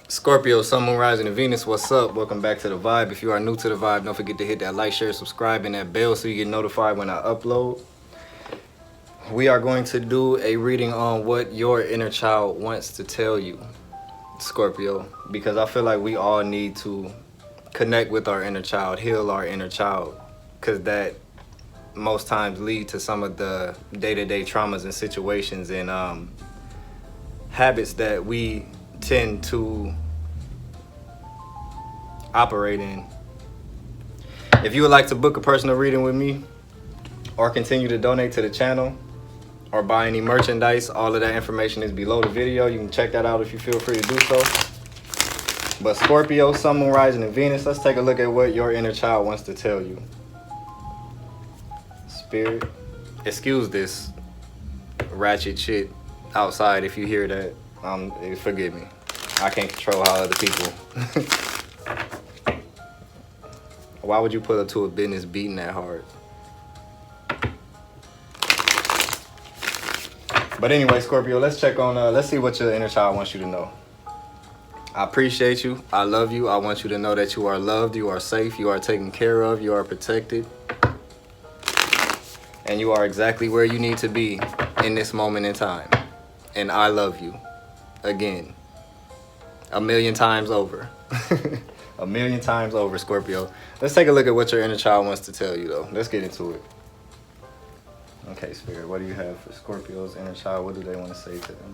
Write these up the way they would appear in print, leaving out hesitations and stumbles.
Scorpio, Sun, Moon, Rising, and Venus, what's up? Welcome back to The Vibe. If you are new to The Vibe, don't forget to hit that like, share, subscribe, and that bell so you get notified when I upload. We are going to do a reading on what your inner child wants to tell you, Scorpio, because I feel like we all need to connect with our inner child, heal our inner child, because that most times lead to some of the day-to-day traumas and situations and habits that we tend to operate in. If you would like to book a personal reading with me or continue to donate to the channel or buy any merchandise, all of that information is below the video. You can check that out if you feel free to do so. But Scorpio, Sun, Moon, Rising, and Venus, let's take a look at what your inner child wants to tell you. Spirit, excuse this ratchet shit outside if you hear that. Forgive me. I can't control how other people. Why would you put up to a business beating that hard? But anyway, Scorpio, let's check on, let's see what your inner child wants you to know. I appreciate you. I love you. I want you to know that you are loved, you are safe, you are taken care of, you are protected. And you are exactly where you need to be in this moment in time. And I love you. Again. 1,000,000 times over. 1,000,000 times over, Scorpio. Let's take a look at what your inner child wants to tell you, though. Let's get into it. Okay, Spirit, what do you have for Scorpio's inner child? What do they want to say to them?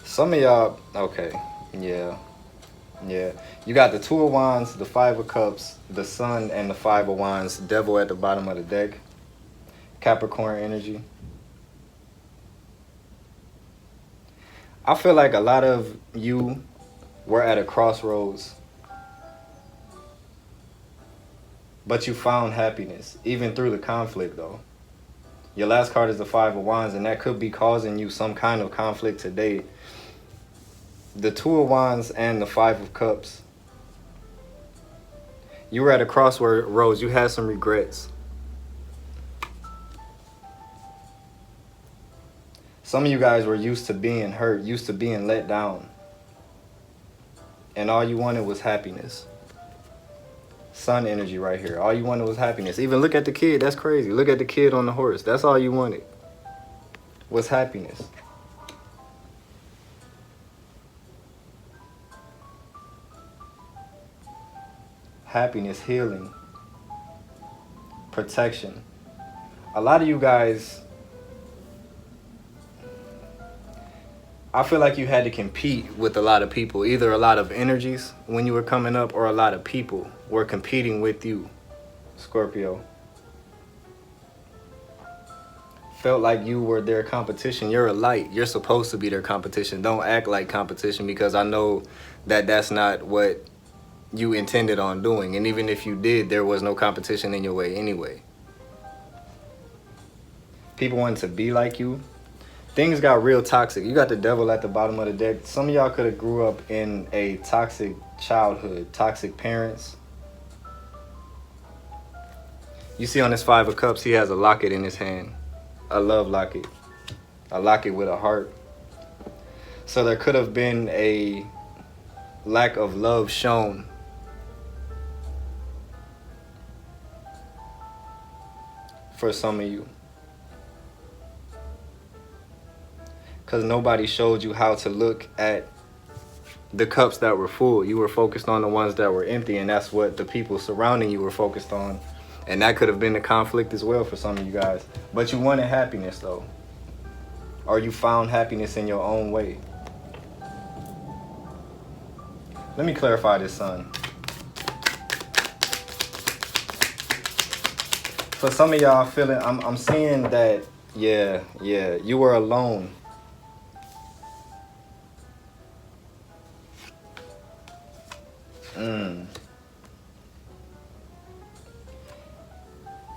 Some of y'all, okay, yeah. You got the Two of Wands, the Five of Cups, the Sun, and the Five of Wands. Devil at the bottom of the deck. Capricorn energy. I feel like a lot of you were at a crossroads, but you found happiness, even through the conflict, though. Your last card is the Five of Wands, and that could be causing you some kind of conflict today. The Two of Wands and the Five of Cups. You were at a crossroads. You had some regrets. Some of you guys were used to being hurt, used to being let down. And all you wanted was happiness. Sun energy right here. All you wanted was happiness. Even look at the kid. That's crazy. Look at the kid on the horse. That's all you wanted was happiness. Happiness, healing, protection. A lot of you guys, I feel like you had to compete with a lot of people. Either a lot of energies when you were coming up or a lot of people were competing with you, Scorpio. Felt like you were their competition. You're a light. You're supposed to be their competition. Don't act like competition, because I know that that's not what you intended on doing. And even if you did, there was no competition in your way anyway. People wanted to be like you. Things got real toxic. You got the Devil at the bottom of the deck. Some of y'all could have grew up in a toxic childhood, toxic parents. You see on this Five of Cups, he has a locket in his hand. A love locket. A locket with a heart. So there could have been a lack of love shown. For some of you. Because nobody showed you how to look at the cups that were full. You were focused on the ones that were empty, and that's what the people surrounding you were focused on. And that could have been a conflict as well for some of you guys. But you wanted happiness, though. Or you found happiness in your own way. Let me clarify this, Sun. For some of y'all feeling, I'm seeing that, yeah, you were alone.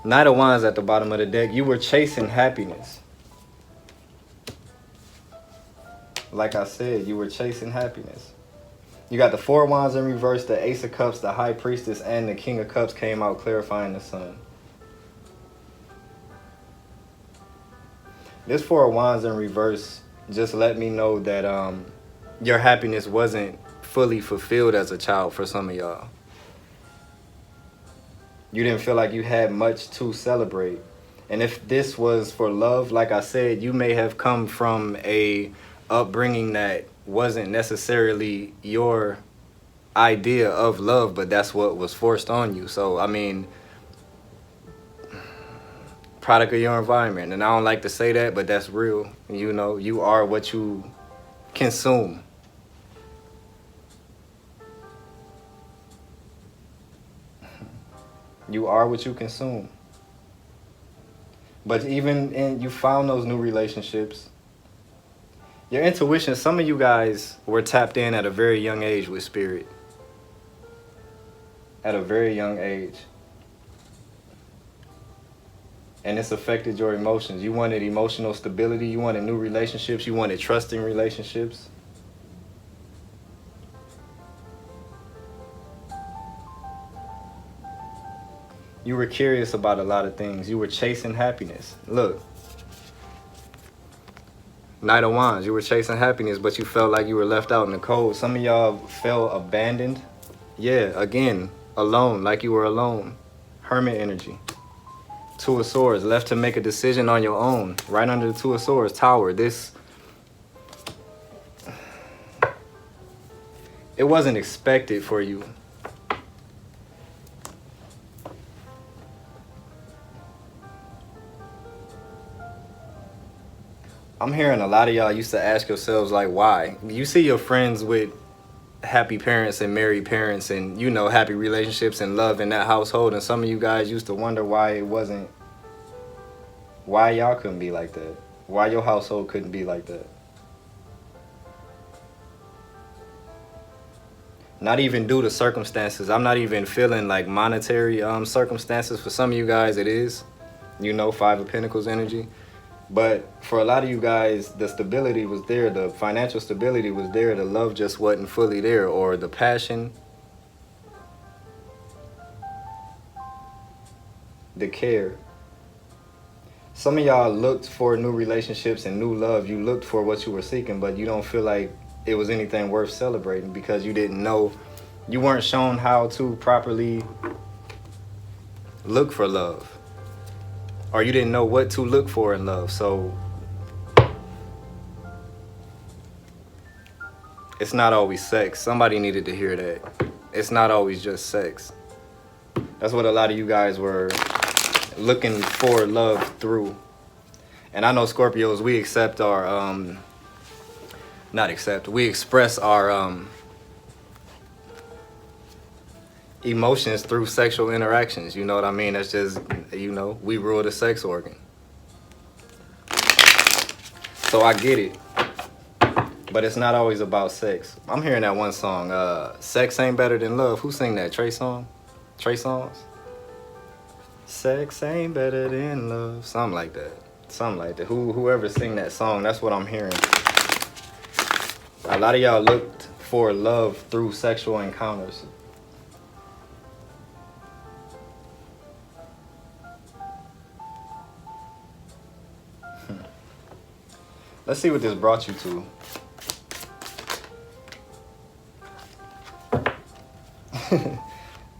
Knight of Wands at the bottom of the deck. You were chasing happiness. Like I said, you were chasing happiness. You got the Four of Wands in reverse, the Ace of Cups, the High Priestess, and the King of Cups came out clarifying the Sun. This Four of Wands in reverse just let me know that your happiness wasn't fully fulfilled as a child for some of y'all. You didn't feel like you had much to celebrate. And if this was for love, like I said, you may have come from a upbringing that wasn't necessarily your idea of love, but that's what was forced on you. So, I mean, product of your environment. And I don't like to say that, but that's real. You know, you are what you consume. You are what you consume. But even in you found those new relationships, your intuition, some of you guys were tapped in at a very young age with spirit. At a very young age. And it's affected your emotions. You wanted emotional stability. You wanted new relationships. You wanted trusting relationships. You were curious about a lot of things. You were chasing happiness. Look. Knight of Wands, you were chasing happiness, but you felt like you were left out in the cold. Some of y'all felt abandoned. Yeah, again, alone, like you were alone. Hermit energy. Two of Swords, left to make a decision on your own. Right under the Two of Swords, Tower. This, it wasn't expected for you. I'm hearing a lot of y'all used to ask yourselves, like, why? You see your friends with happy parents and married parents and, you know, happy relationships and love in that household. And some of you guys used to wonder why it wasn't, why y'all couldn't be like that. Why your household couldn't be like that. Not even due to circumstances. I'm not even feeling like monetary circumstances. For some of you guys, it is. You know, Five of Pentacles energy. But for a lot of you guys, the stability was there. The financial stability was there. The love just wasn't fully there. Or the passion. The care. Some of y'all looked for new relationships and new love. You looked for what you were seeking, but you don't feel like it was anything worth celebrating because you didn't know. You weren't shown how to properly look for love. Or you didn't know what to look for in love. So it's not always sex. Somebody needed to hear that. It's not always just sex. That's what a lot of you guys were looking for love through. And I know Scorpios, we accept our, we express our emotions through sexual interactions. You know what I mean? That's just, you know, we rule the sex organ. So I get it. But it's not always about sex. I'm hearing that one song, Sex Ain't Better Than Love. Who sang that? Trey Songz? Sex ain't better than love. Something like that. Something like that. Whoever sing that song, that's what I'm hearing. A lot of y'all looked for love through sexual encounters. Let's see what this brought you to.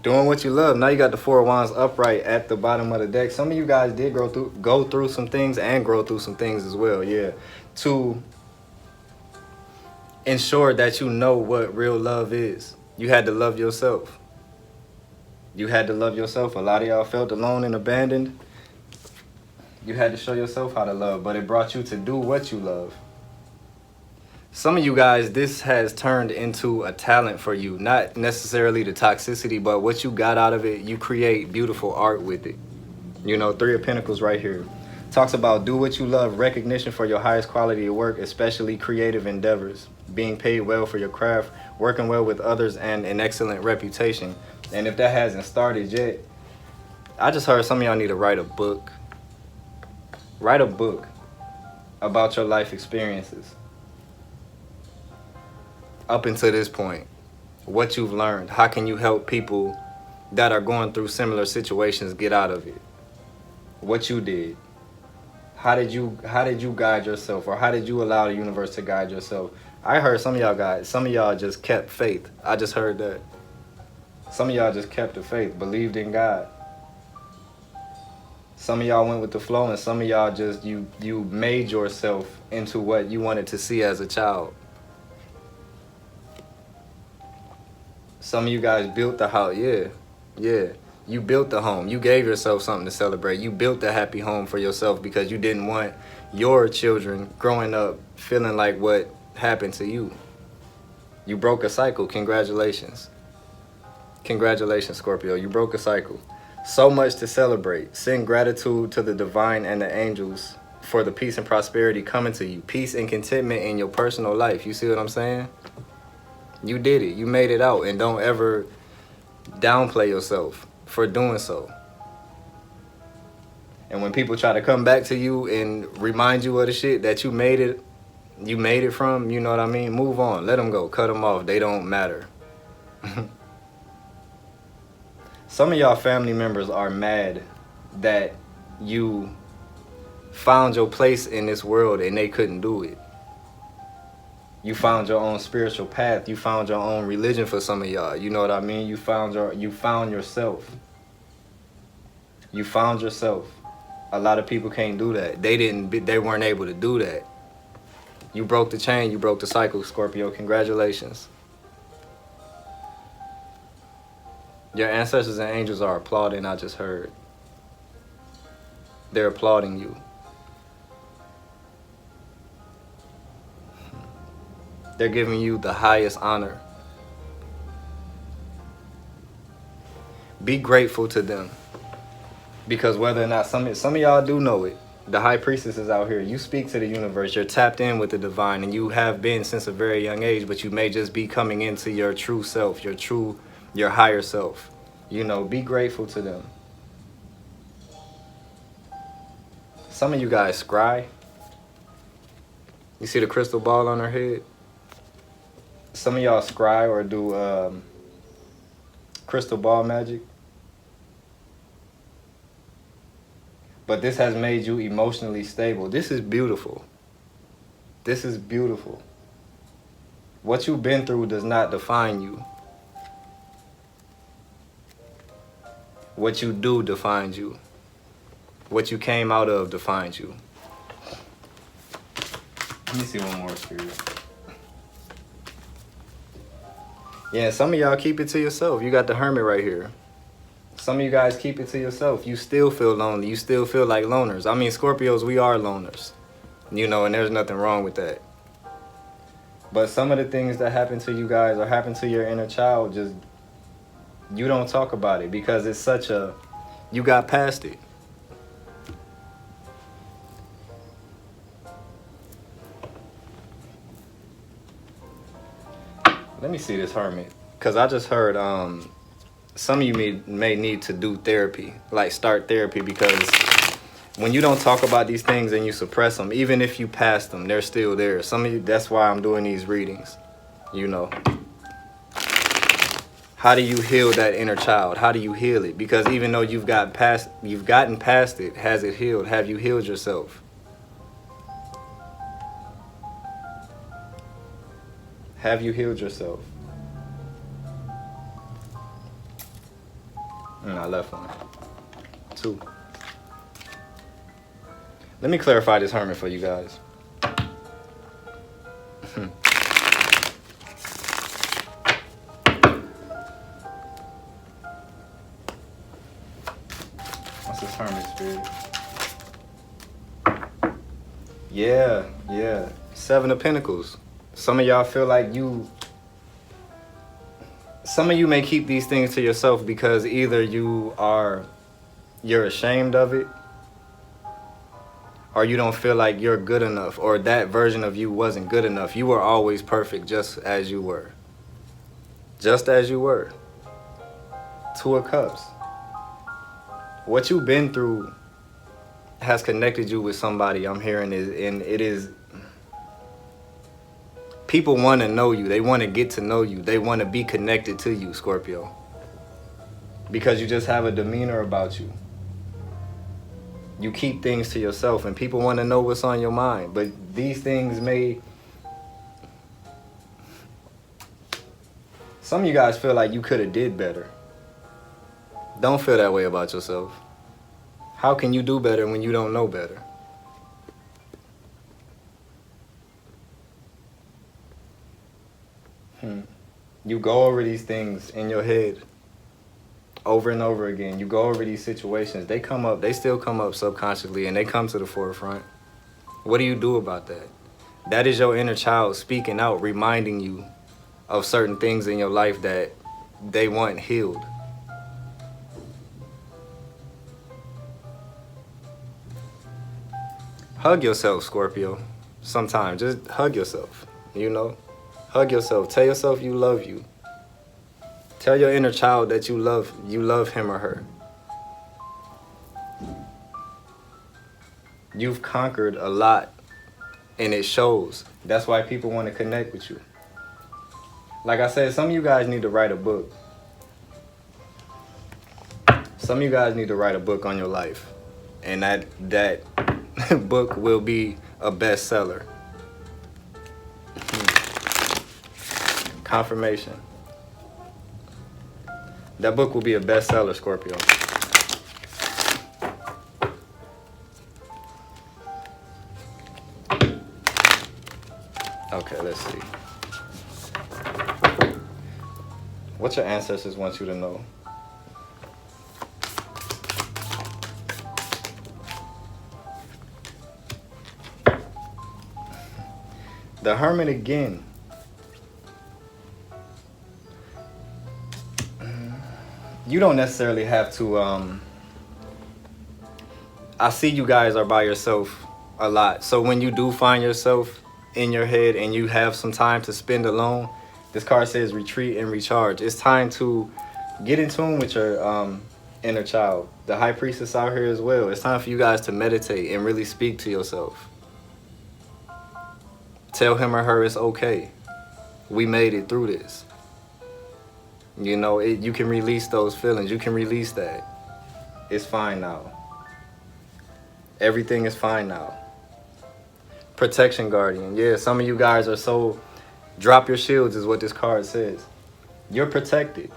Doing what you love. Now you got the Four of Wands upright at the bottom of the deck. Some of you guys did go through some things and grow through some things as well. Yeah. To ensure that you know what real love is. You had to love yourself. You had to love yourself. A lot of y'all felt alone and abandoned. You had to show yourself how to love, but it brought you to do what you love. Some of you guys, this has turned into a talent for you. Not necessarily the toxicity, but what you got out of it, you create beautiful art with it. You know, Three of Pentacles right here. Talks about do what you love, recognition for your highest quality of work, especially creative endeavors, being paid well for your craft, working well with others, and an excellent reputation. And if that hasn't started yet, I just heard some of y'all need to write a book. Write a book about your life experiences up until this point. What you've learned. How can you help people that are going through similar situations get out of it? What you did. How did you guide yourself, or how did you allow the universe to guide yourself? I heard some of y'all just kept faith. I just heard that. Some of y'all just kept the faith, believed in God. Some of y'all went with the flow, and some of y'all just, you made yourself into what you wanted to see as a child. Some of you guys built the house. Yeah. You built the home. You gave yourself something to celebrate. You built the happy home for yourself because you didn't want your children growing up feeling like what happened to you. You broke a cycle. Congratulations. Congratulations, Scorpio. You broke a cycle. So much to celebrate. Send gratitude to the divine and the angels for the peace and prosperity coming to you. Peace and contentment in your personal life. You see what I'm saying? You did it. You made it out. And don't ever downplay yourself for doing so. And when people try to come back to you and remind you of the shit that you made it from, you know what I mean? Move on. Let them go. Cut them off. They don't matter. Some of y'all family members are mad that you found your place in this world and they couldn't do it. You found your own spiritual path. You found your own religion for some of y'all. You know what I mean? You found yourself. You found yourself. A lot of people can't do that. They weren't able to do that. You broke the chain. You broke the cycle, Scorpio. Congratulations. Your ancestors and angels are applauding, I just heard. They're applauding you. They're giving you the highest honor. Be grateful to them. Because whether or not some of y'all do know it, the high priestess is out here. You speak to the universe. You're tapped in with the divine, and you have been since a very young age, but you may just be coming into your true self, your higher self. You know, be grateful to them. Some of you guys scry. You see the crystal ball on her head? Some of y'all scry or do crystal ball magic. But this has made you emotionally stable. This is beautiful. This is beautiful. What you've been through does not define you. What you do defines you. What you came out of defines you. Let me see one more, Spirit. Yeah, some of y'all keep it to yourself. You got the Hermit right here. Some of you guys keep it to yourself. You still feel lonely. You still feel like loners. I mean, Scorpios, we are loners. You know, and there's nothing wrong with that. But some of the things that happen to you guys or happen to your inner child, just, you don't talk about it because it's such a, you got past it. Let me see this Hermit, because I just heard some of you may need to do therapy, like start therapy, because when you don't talk about these things and you suppress them, even if you pass them, they're still there. Some of you, that's why I'm doing these readings, you know. How do you heal that inner child? How do you heal it? Because even though you've gotten past it, has it healed? Have you healed yourself? Have you healed yourself? I left one. 2. Let me clarify this Hermit for you guys. What's this Hermit, Spirit? Yeah. 7 of Pentacles. Some of y'all feel like some of you may keep these things to yourself because either you're ashamed of it, or you don't feel like you're good enough, or that version of you wasn't good enough. You were always perfect just as you were. Just as you were. 2 of Cups. What you've been through has connected you with somebody, I'm hearing is, and it is, people want to know you. They want to get to know you. They want to be connected to you, Scorpio. Because you just have a demeanor about you. You keep things to yourself, and people want to know what's on your mind. But these things may... Some of you guys feel like you could have did better. Don't feel that way about yourself. How can you do better when you don't know better? You go over these things in your head over and over again. You go over these situations. They come up, they still come up subconsciously, and they come to the forefront. What do you do about that? That is your inner child speaking out, reminding you of certain things in your life that they want healed. Hug yourself, Scorpio. Sometimes just hug yourself, you know? Hug yourself. Tell yourself you love you. Tell your inner child that you love him or her. You've conquered a lot, and it shows. That's why people want to connect with you. Like I said, some of you guys need to write a book. Some of you guys need to write a book on your life. And that book will be a bestseller. Confirmation. That book will be a bestseller, Scorpio. Okay, let's see. What your ancestors want you to know? The Hermit again. You don't necessarily have to, I see you guys are by yourself a lot. So when you do find yourself in your head and you have some time to spend alone, this card says retreat and recharge. It's time to get in tune with your inner child. The High Priestess out here as well. It's time for you guys to meditate and really speak to yourself. Tell him or her it's okay. We made it through this. You know, you can release those feelings. You can release that. It's fine now. Everything is fine now. Protection Guardian. Yeah, some of you guys are so... Drop your shields is what this card says. You're protected.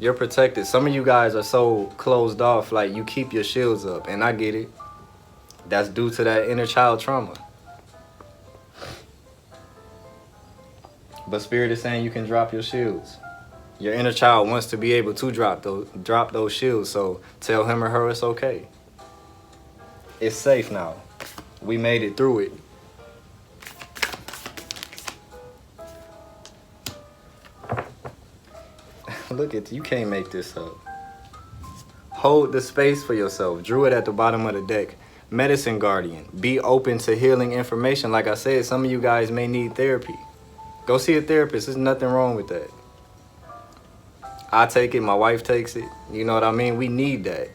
You're protected. Some of you guys are so closed off, like you keep your shields up. And I get it. That's due to that inner child trauma. But Spirit is saying you can drop your shields. Your inner child wants to be able to drop those shields. So tell him or her it's okay. It's safe now. We made it through it. Look at you, can't make this up. Hold the space for yourself. Drew it at the bottom of the deck. Medicine Guardian. Be open to healing information. Like I said, some of you guys may need therapy. Go see a therapist. There's nothing wrong with that. I take it. My wife takes it. You know what I mean? We need that.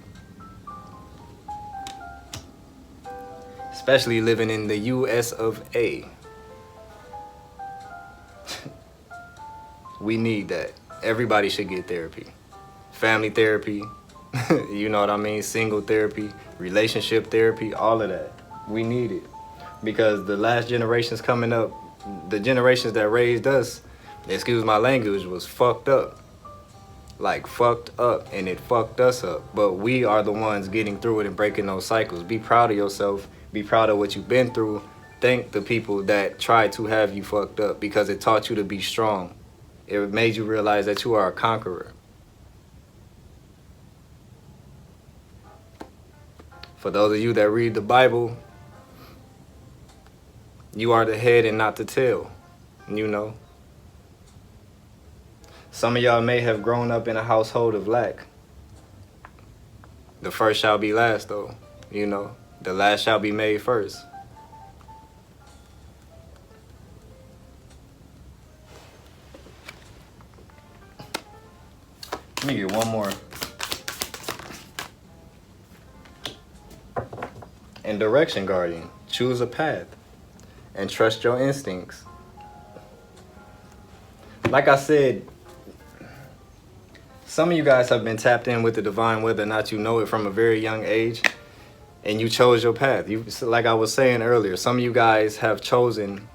Especially living in the US of A. We need that. Everybody should get therapy. Family therapy. You know what I mean? Single therapy. Relationship therapy. All of that. We need it. Because the last generations coming up, the generations that raised us, excuse my language, was fucked up. Like fucked up, and it fucked us up. But we are the ones getting through it and breaking those cycles. Be proud of yourself. Be proud of what you've been through. Thank the people that tried to have you fucked up, because it taught you to be strong. It made you realize that you are a conqueror. For those of you that read the Bible, you are the head and not the tail, you know. Some of y'all may have grown up in a household of lack. The first shall be last, though, you know. The last shall be made first. Let me get one more. and direction guardian. Choose a path and trust your instincts. Like I said, some of you guys have been tapped in with the divine, whether or not you know it, from a very young age, and you chose your path. You, like I was saying earlier, some of you guys have chosen,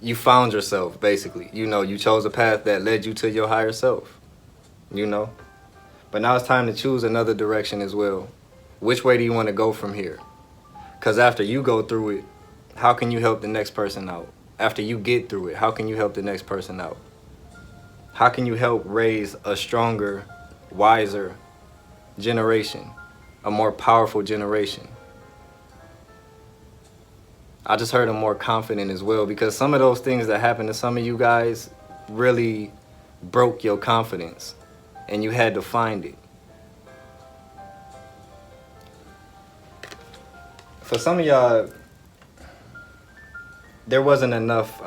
you found yourself, basically. You know, you chose a path that led you to your higher self, you know. But now it's time to choose another direction as well. Which way do you want to go from here? Because after you go through it, how can you help the next person out? After you get through it, how can you help the next person out? How can you help raise a stronger, wiser generation, a more powerful generation? I just heard a more confident as well, because some of those things that happened to some of you guys really broke your confidence, and you had to find it. For some of y'all, there wasn't enough.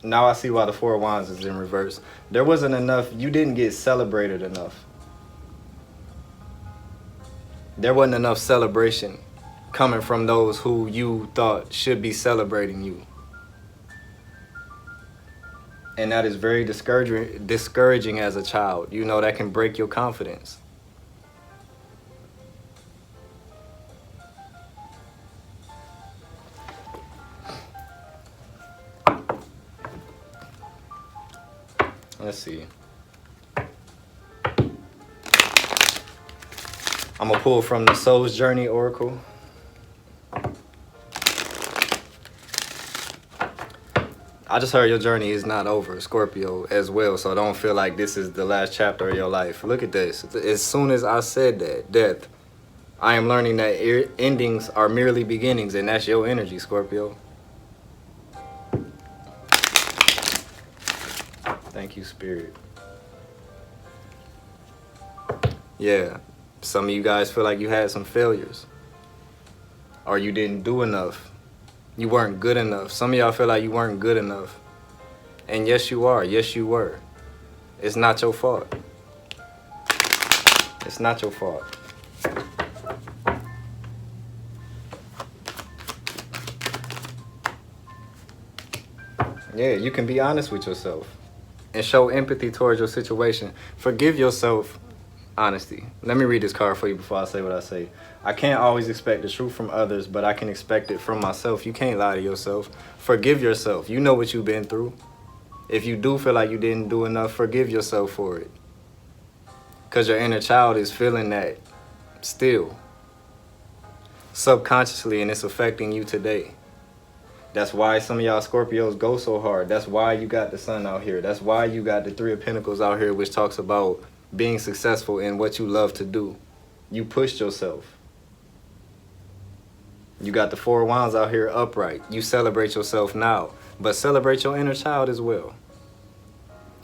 Now I see why the Four of Wands is in reverse. There wasn't enough. You didn't get celebrated enough. There wasn't enough celebration coming from those who you thought should be celebrating you. And that is very discouraging as a child. You know, that can break your confidence. Let's see. I'm gonna pull from the Soul's Journey Oracle. I just heard your journey is not over, Scorpio, as well. So don't feel like this is the last chapter of your life. Look at this. As soon as I said that, death, I am learning that endings are merely beginnings, and that's your energy, Scorpio. Thank you, Spirit. Yeah, some of you guys feel like you had some failures, or you didn't do enough. You weren't good enough. Some of y'all feel like you weren't good enough. And yes, you are. Yes, you were. It's not your fault. It's not your fault. Yeah, you can be honest with yourself and show empathy towards your situation. Forgive yourself. Honesty. Let me read this card for you before I say what I say. I can't always expect the truth from others, but I can expect it from myself. You can't lie to yourself. Forgive yourself. You know what you've been through. If you do feel like you didn't do enough, forgive yourself for it. Because your inner child is feeling that still. Subconsciously, and it's affecting you today. That's why some of y'all Scorpios go so hard. That's why you got the Sun out here. That's why you got the Three of Pentacles out here, which talks about being successful in what you love to do. You pushed yourself. You got the Four of Wands out here upright. You celebrate yourself now, but celebrate your inner child as well.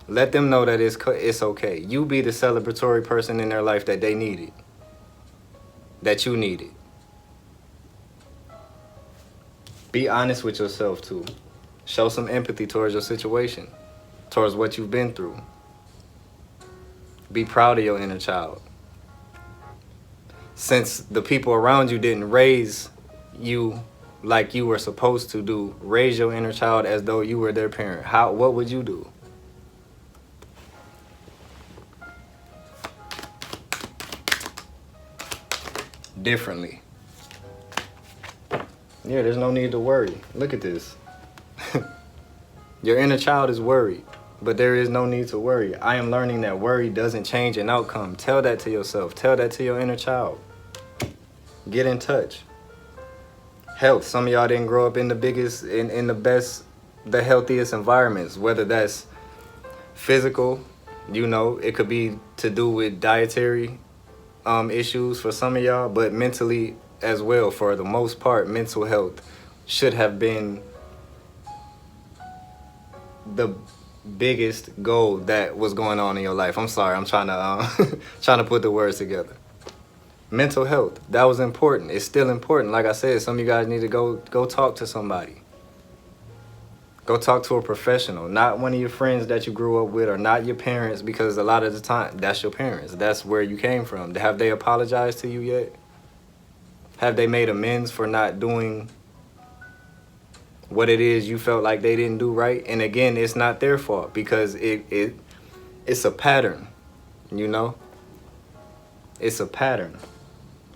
Let them know that it's okay. You be the celebratory person in their life that they needed, that you needed. Be honest with yourself too. Show some empathy towards your situation, towards what you've been through. Be proud of your inner child. Since the people around you didn't raise you like you were supposed to do, raise your inner child as though you were their parent. What would you do? Differently. Yeah, there's no need to worry. Look at this. Your inner child is worried. But there is no need to worry. I am learning that worry doesn't change an outcome. Tell that to yourself. Tell that to your inner child. Get in touch. Health. Some of y'all didn't grow up in the biggest, in the best, the healthiest environments. Whether that's physical, you know, it could be to do with dietary issues for some of y'all, but mentally as well. For the most part, mental health should have been the biggest goal that was going on in your life. I'm sorry, I'm trying to trying to put the words together. Mental health, that was important. It's still important. Like I said, some of you guys need to go talk to somebody. Go talk to a professional, not one of your friends that you grew up with, or not your parents, because a lot of the time that's your parents. That's where you came from. Have they apologized to you yet? Have they made amends for not doing what it is you felt like they didn't do right? And again, it's not their fault, because it's a pattern, you know? It's a pattern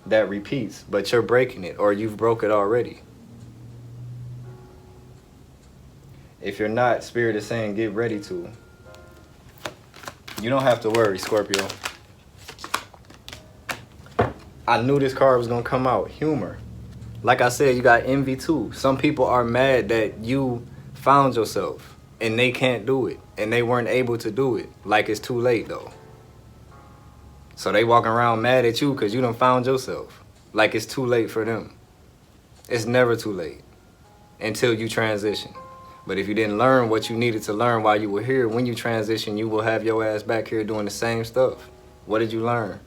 that repeats, but you're breaking it, or you've broke it already. If you're not, Spirit is saying get ready to. You don't have to worry, Scorpio. I knew this card was going to come out. Humor. Like I said, you got envy too. Some people are mad that you found yourself and they can't do it, and they weren't able to do it. Like it's too late though. So they walking around mad at you because you done found yourself. Like it's too late for them. It's never too late until you transition. But if you didn't learn what you needed to learn while you were here, when you transition, you will have your ass back here doing the same stuff. What did you learn?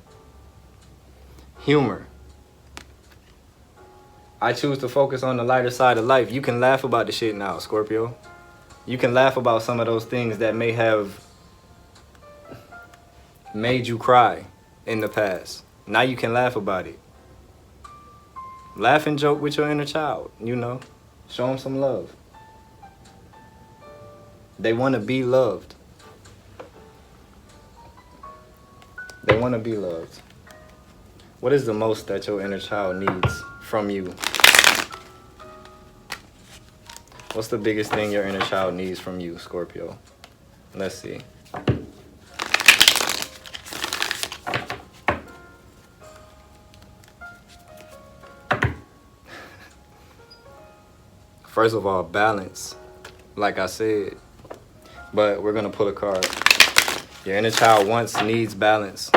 Humor. I choose to focus on the lighter side of life. You can laugh about the shit now, Scorpio. You can laugh about some of those things that may have made you cry in the past. Now you can laugh about it. Laugh and joke with your inner child, you know. Show them some love. They want to be loved. They want to be loved. What is the most that your inner child needs from you? What's the biggest thing your inner child needs from you, Scorpio? Let's see. First of all, balance, like I said. But we're going to pull a card. Your inner child needs balance.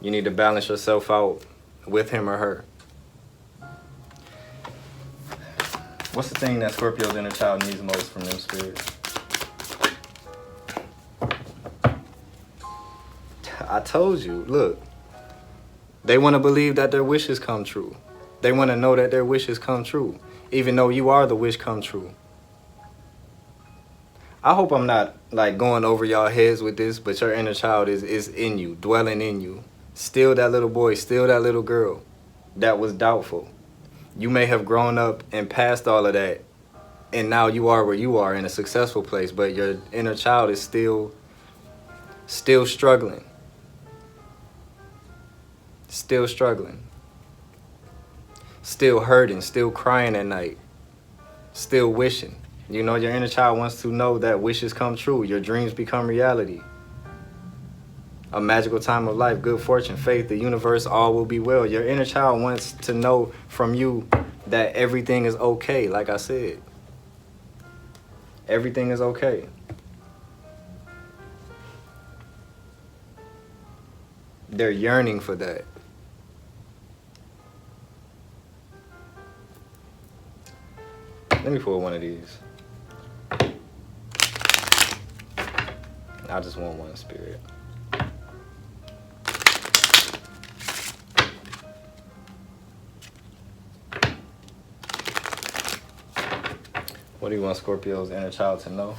You need to balance yourself out with him or her. What's the thing that Scorpio's inner child needs most from them, Spirit? I told you, look. They want to believe that their wishes come true. They want to know that their wishes come true, even though you are the wish come true. I hope I'm not like going over y'all heads with this, but your inner child is in you, dwelling in you. Still that little boy, still that little girl that was doubtful. You may have grown up and passed all of that, and now you are where you are in a successful place, but your inner child is still struggling. Still struggling. Still hurting, still crying at night. Still wishing. You know, your inner child wants to know that wishes come true. Your dreams become reality. A magical time of life, good fortune, faith, the universe, all will be well. Your inner child wants to know from you that everything is okay, like I said. Everything is okay. They're yearning for that. Let me pull one of these. I just want one, Spirit. What do you want Scorpio's inner child to know?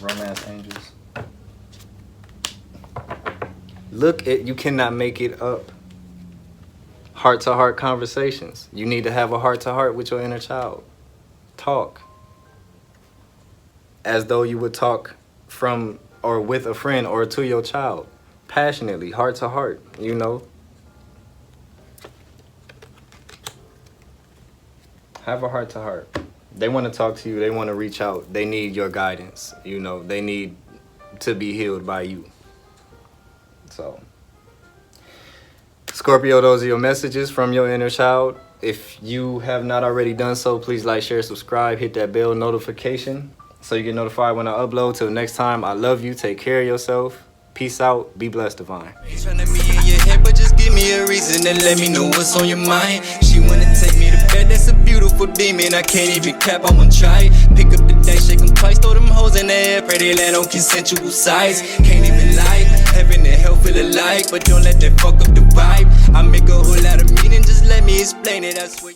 Romance angels. Look, you cannot make it up. Heart-to-heart conversations. You need to have a heart-to-heart with your inner child. Talk. As though you would talk from or with a friend or to your child. Passionately, heart-to-heart, you know. Have a heart-to-heart. They want to talk to you. They want to reach out. They need your guidance. You know, they need to be healed by you. So, Scorpio, those are your messages from your inner child. If you have not already done so, please like, share, subscribe, hit that bell notification so you get notified when I upload. Till next time, I love you. Take care of yourself. Peace out. Be blessed, Divine. Trying to be in your head, but just give me a reason and let me know what's on your mind. She wanna take me to bed, that's a beautiful demon. I can't even cap, I wanna try. Pick up the day, shake them twice, throw them hoes in the air. Pray they land on consensual sides. Can't even lie, heaven and hell feel alike, but don't let that fuck up the vibe. I make a whole lot of meaning, just let me explain it, I swear.